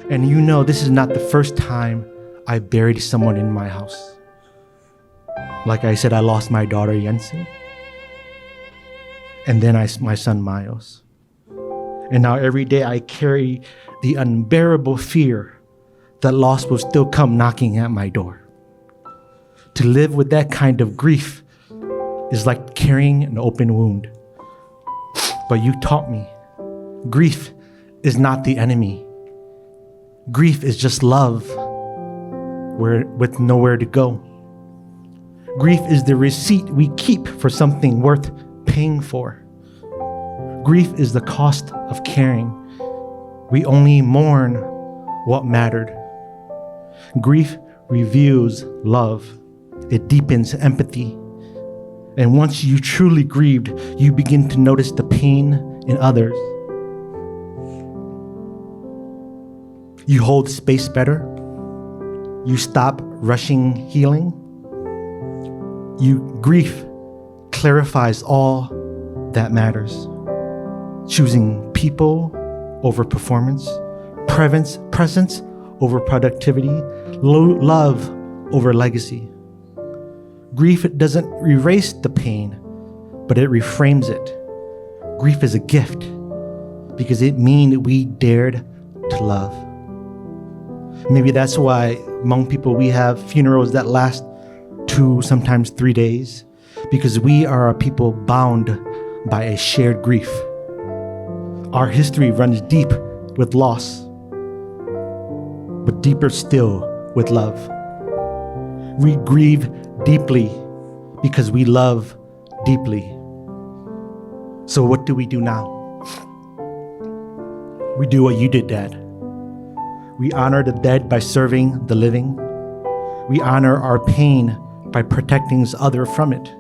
And you know this is not the first time I buried someone in my house. Like I said, I lost my daughter, Yancy. And then my son, Miles. And now every day I carry the unbearable fear that loss will still come knocking at my door. To live with that kind of grief is like carrying an open wound. But you taught me, grief is not the enemy. Grief is just love with nowhere to go. Grief is the receipt we keep for something worth paying for. Grief is the cost of caring. We only mourn what mattered. Grief reveals love. It deepens empathy. And once you truly grieved, you begin to notice the pain in others. You hold space better. You stop rushing healing. Grief clarifies all that matters. Choosing people over performance, presence over productivity, love over legacy. Grief doesn't erase the pain, but it reframes it. Grief is a gift because it means we dared to love. Maybe that's why among people we have funerals that last 2, sometimes 3 days, because we are a people bound by a shared grief. Our history runs deep with loss, but deeper still with love. We grieve deeply because we love deeply. So what do we do now? We do what you did, Dad. We honor the dead by serving the living. We honor our pain by protecting others from it.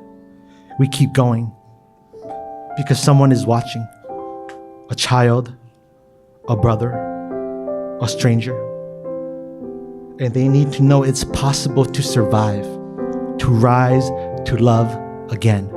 We keep going because someone is watching. A child, a brother, a stranger. And they need to know it's possible to survive, to rise, to love again.